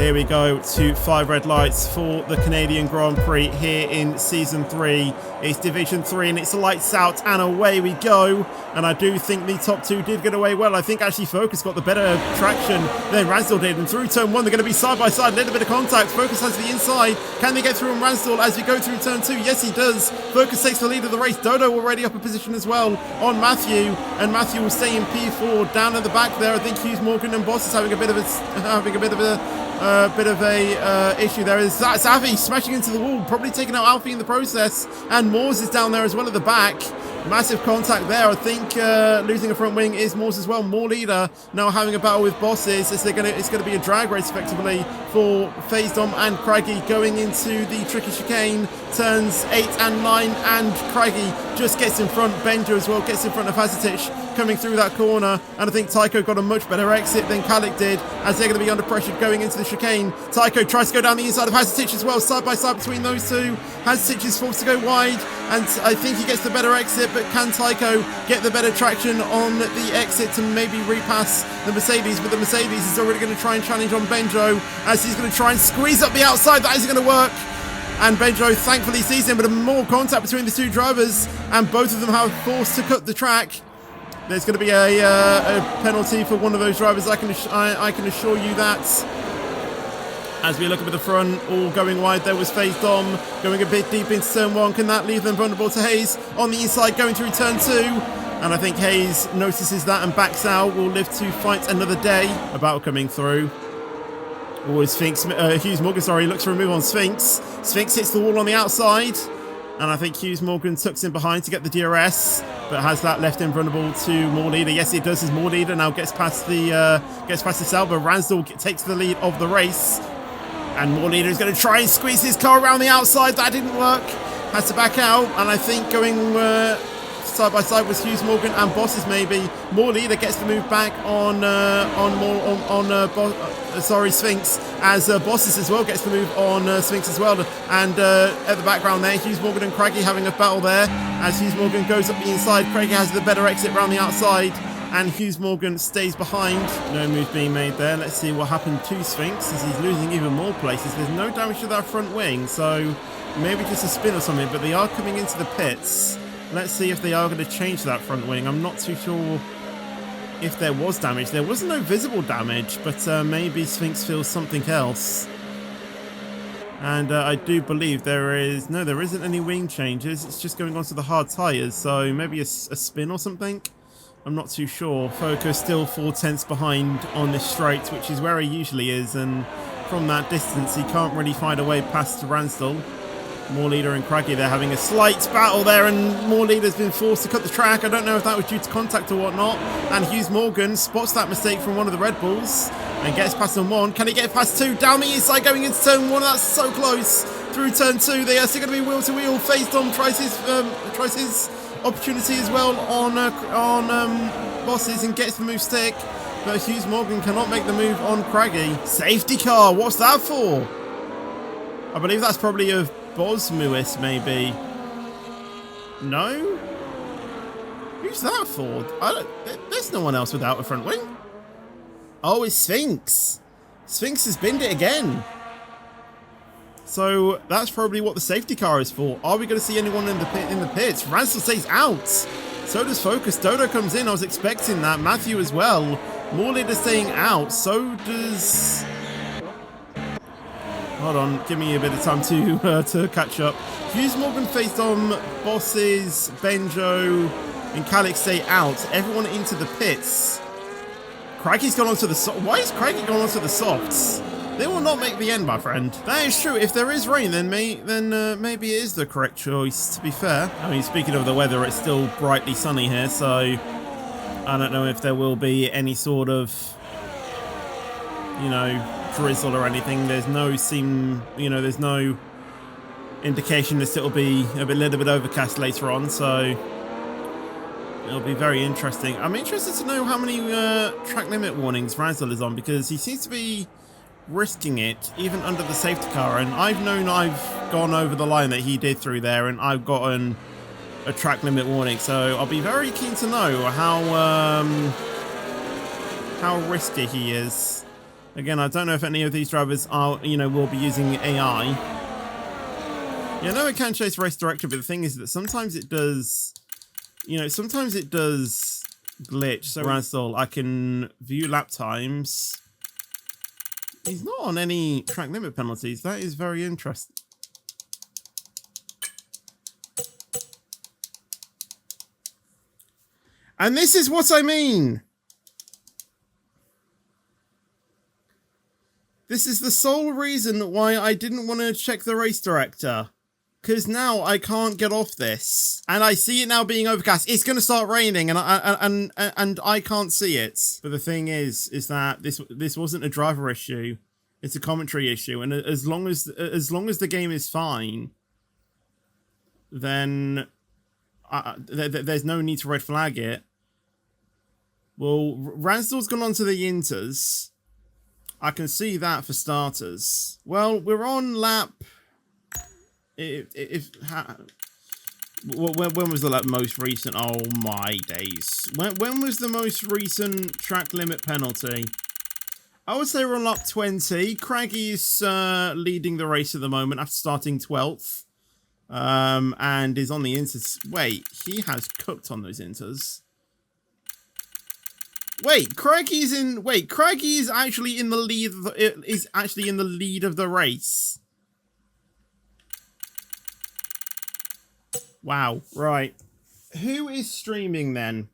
Here we go to 5 red lights for the Canadian Grand Prix here in Season 3. It's Division 3 and it's lights out and away we go. And I do think the top two did get away well. I think actually Focus got the better traction than Ransdell did. And through turn 1 they're going to be side by side, a little bit of contact. Focus has the inside. Can they get through on Ransdell as we go through turn 2? Yes, he does. Focus takes the lead of the race. Dodo already up a position as well on Matthew. And Matthew will stay in P4 down at the back there. I think Hughes Morgan and Boss is having a bit of a issue there. Is that Avi smashing into the wall, probably taking out Alfie in the process, and Moores is down there as well at the back. Massive contact there. I think losing a front wing is Moores as well. More leader now having a battle with Bosses. It's going to be a drag race effectively for FaZe Dom and Craggy going into the tricky chicane. Turns 8 and 9, and Craggy just gets in front. Benjo as well gets in front of Hazitic coming through that corner, and I think Tycho got a much better exit than Kalik did as they're going to be under pressure going into the chicane. Tycho tries to go down the inside of Hazitic as well, side by side between those two. Hazitic is forced to go wide, and I think he gets the better exit, but can Tycho get the better traction on the exit to maybe repass the Mercedes? But the Mercedes is already going to try and challenge on Benjo as he's going to try and squeeze up the outside. That isn't going to work. And Benjo thankfully sees him, but more contact between the two drivers, and both of them have forced to cut the track. There's going to be a penalty for one of those drivers. I can assure you that. As we look up at the front, all going wide, there was FaZe Dom going a bit deep into turn 1. Can that leave them vulnerable to Hayes on the inside going through turn 2? And I think Hayes notices that and backs out. Will live to fight another day. A battle coming through. Oh, Sphinx, Hughes Morgan, looks for a move on Sphinx. Sphinx hits the wall on the outside. And I think Hughes Morgan tucks in behind to get the DRS, but has that left him vulnerable to More Leader. Yes, it does, as More Leader now gets past the Salva. Ransdell takes the lead of the race, and More Leader is going to try and squeeze his car around the outside. That didn't work. Has to back out, and I think going side by side was Hughes Morgan and Bosses maybe. More Leader gets the move back on Sphinx, as Bosses as well gets the move on Sphinx as well. And at the background there, Hughes Morgan and Craggy having a battle there. As Hughes Morgan goes up the inside, Craggy has the better exit around the outside, and Hughes Morgan stays behind. No move being made there. Let's see what happened to Sphinx, as he's losing even more places. There's no damage to that front wing, so maybe just a spin or something, but they are coming into the pits. Let's see if they are going to change that front wing. I'm not too sure if there was damage. There wasn't no visible damage, but maybe Sphinx feels something else. And I do believe there isn't any wing changes. It's just going onto the hard tyres, so maybe a spin or something. I'm not too sure. Focus still 4/10 behind on this straight, which is where he usually is, and from that distance he can't really find a way past Ransdell. More Leader and Craggy, they're having a slight battle there, and More Leader's been forced to cut the track. I don't know if that was due to contact or whatnot. And Hughes Morgan spots that mistake from one of the Red Bulls and gets past on 1. Can he get past 2? Down the inside going into turn 1. That's so close. Through turn 2, they are still going to be wheel to wheel. FaZe Dom tries his opportunity as well on Bosses and gets the move stick. But Hughes Morgan cannot make the move on Craggy. Safety car, what's that for? I believe that's probably a Bosmuis, maybe. No? Who's that for? There's no one else without a front wing. Oh, it's Sphinx. Sphinx has binned it again. So that's probably what the safety car is for. Are we going to see anyone in the pits? Ransdell stays out. So does Focus. Dodo comes in. I was expecting that. Matthew as well. More Leader staying out. So does... Hold on, give me a bit of time to catch up. Hughes Morgan, FaZe Dom, Bosses, Benjo, and Kalik stay out. Everyone into the pits. Craggy's gone onto the Why is Craggy gone onto the softs? They will not make the end, my friend. That is true. If there is rain, then maybe it is the correct choice, to be fair. I mean, speaking of the weather, it's still brightly sunny here, so I don't know if there will be any sort of, drizzle or anything. There's no there's no indication that it'll be a little bit overcast later on, so it'll be very interesting. I'm interested to know how many track limit warnings Ransdell is on, because he seems to be risking it even under the safety car, and I've gone over the line that he did through there, and I've gotten a track limit warning, so I'll be very keen to know how risky he is. Again, I don't know if any of these drivers are, will be using AI. Yeah, I know it can chase race director, but the thing is that sometimes it does, sometimes it does glitch. So, Ransdell, I can view lap times. He's not on any track limit penalties. That is very interesting. And this is what I mean. This is the sole reason why I didn't want to check the race director. Because now I can't get off this. And I see it now being overcast. It's going to start raining and I can't see it. But the thing is that this wasn't a driver issue. It's a commentary issue. And as long as the game is fine, then there's no need to red flag it. Well, Ransdell's gone on to the Inters. I can see that for starters. Well, we're on lap... when was the most recent? Oh my days. When was the most recent track limit penalty? I would say we're on lap 20. Craggy is leading the race at the moment after starting 12th. And is on the Inters. Wait, he has cooked on those Inters. Wait, Craggy is actually in the lead of the race. Wow, right. Who is streaming then?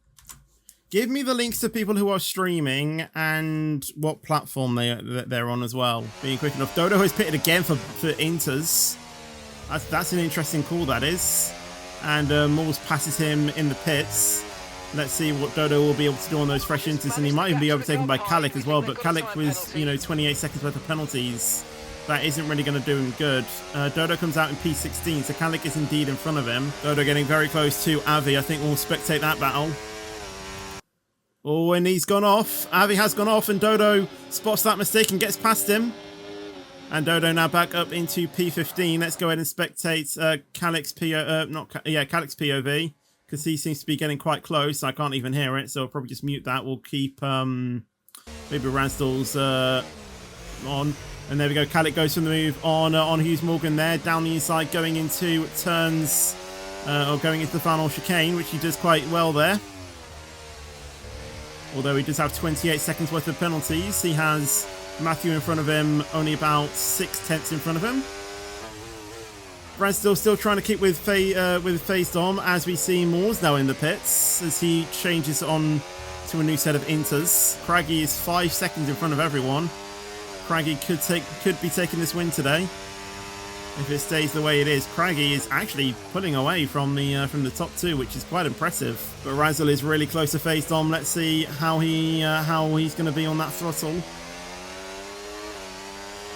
Give me the links to people who are streaming and what platform they're on as well. Being quick enough. Dodo has pitted again for Inters. That's an interesting call, that is. And Moores passes him in the pits. Let's see what Dodo will be able to do on those fresh Inters, and he might even be overtaken by Kalik as well, but Kalik with, 28 seconds worth of penalties, that isn't really going to do him good. Dodo comes out in P16, so Kalik is indeed in front of him. Dodo getting very close to Avi. I think we'll spectate that battle. Oh, and he's gone off. Avi has gone off, and Dodo spots that mistake and gets past him. And Dodo now back up into P15. Let's go ahead and spectate Kalik's Kalik's POV. Because he seems to be getting quite close. I can't even hear it, so I'll probably just mute that. We'll keep maybe Ransdell's on. And there we go. Kalik goes from the move on Hughes Morgan there. Down the inside, going into turns, or going into the final chicane, which he does quite well there. Although he does have 28 seconds worth of penalties. He has Matthew in front of him, only about 6/10 in front of him. Ransdell still trying to keep with Phase Dom as we see Moores now in the pits as he changes on to a new set of Inters. Craggy is 5 seconds in front of everyone. Craggy could be taking this win today if it stays the way it is. Craggy is actually pulling away from the top two, which is quite impressive. But Ransdell is really close to Phase Dom. Let's see how he's going to be on that throttle.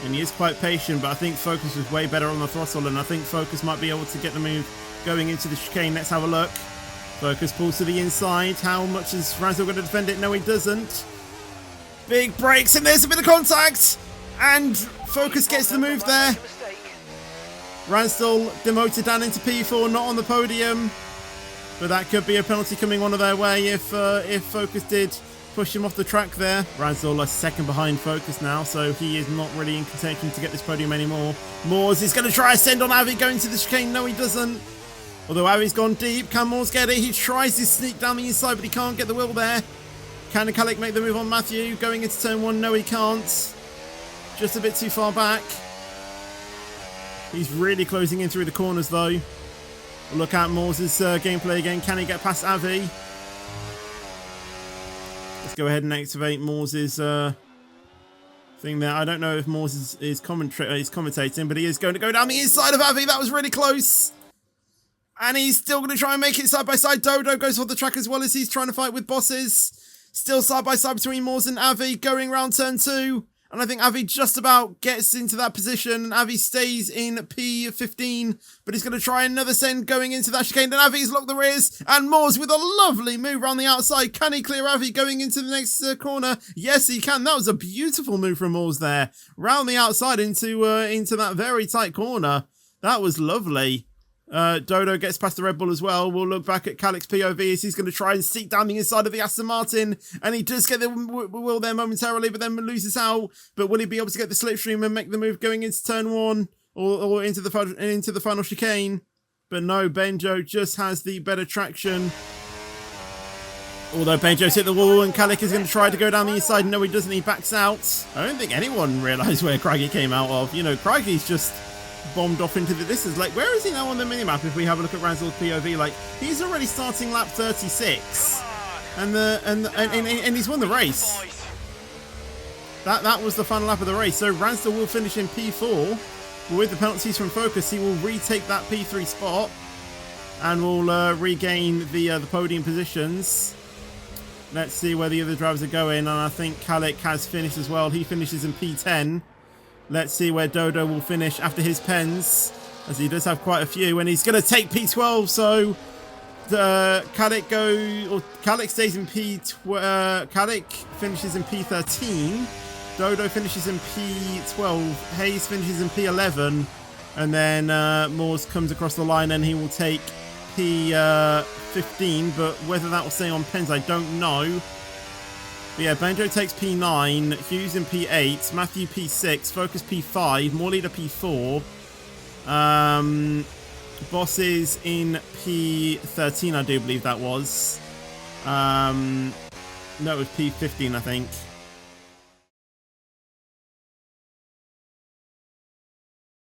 And he is quite patient, but I think Focus was way better on the throttle, and I think Focus might be able to get the move going into the chicane. Let's have a look. Focus pulls to the inside. How much is Ransdell going to defend it? No, he doesn't. Big brakes, and there's a bit of contact! And Focus gets the move there. Ransdell demoted down into P4, not on the podium. But that could be a penalty coming one of their way if Focus did push him off the track there. Ransdell a second behind Focus now, so he is not really in contention to get this podium anymore. Moores is going to try a send on Avi going to the chicane. No, he doesn't. Although Avi's gone deep. Can Moores get it? He tries to sneak down the inside, but he can't get the wheel there. Can Kalik make the move on Matthew? Going into turn one. No, he can't. Just a bit too far back. He's really closing in through the corners, though. Look at Moores' gameplay again. Can he get past Avi? Let's go ahead and activate Moores' thing there. I don't know if Moores is commentating, but he is going to go down the inside of Avi. That was really close. And he's still going to try and make it side by side. Dodo goes for the track as well as he's trying to fight with bosses. Still side by side between Moores and Avi going round turn two. And I think Avi just about gets into that position. Avi stays in P15, but he's going to try another send going into that chicane. And Avi's locked the rears. And Moores with a lovely move around the outside. Can he clear Avi going into the next corner? Yes, he can. That was a beautiful move from Moores there. Round the outside into that very tight corner. That was lovely. Dodo gets past the Red Bull as well. We'll look back at Calic's POV as he's going to try and seek down the inside of the Aston Martin. And he does get the wheel there momentarily, but then loses out. But will he be able to get the slipstream and make the move going into turn 1 or into the final chicane? But no, Benjo just has the better traction. Although Benjo's hit the wall and Calic is going to try to go down the inside. No, he doesn't. He backs out. I don't think anyone realised where Craggy came out of. You know, Craggy's just bombed off into the distance. Like, where is he now on the minimap if we have a look at Ransdell's POV? Like, he's already starting lap 36 and he's won the race. That was the final lap of the race. So Ransdell will finish in P4. With the penalties from Focus, he will retake that P3 spot and will regain the podium positions. Let's see where the other drivers are going, and I think Calic has finished as well. He finishes in P10. Let's see where Dodo will finish after his pens, as he does have quite a few, and he's going to take P12. So Calic stays in P12. Calic finishes in P13. Dodo finishes in P12. Hayes finishes in P11, and then Moores comes across the line and he will take P15. But whether that will stay on pens, I don't know. But yeah, Benjo takes P9, Hughes in P8, Matthew P6, Focus P5, Moorleader P4, Boss is in P13, I do believe that was. No, it was P15, I think.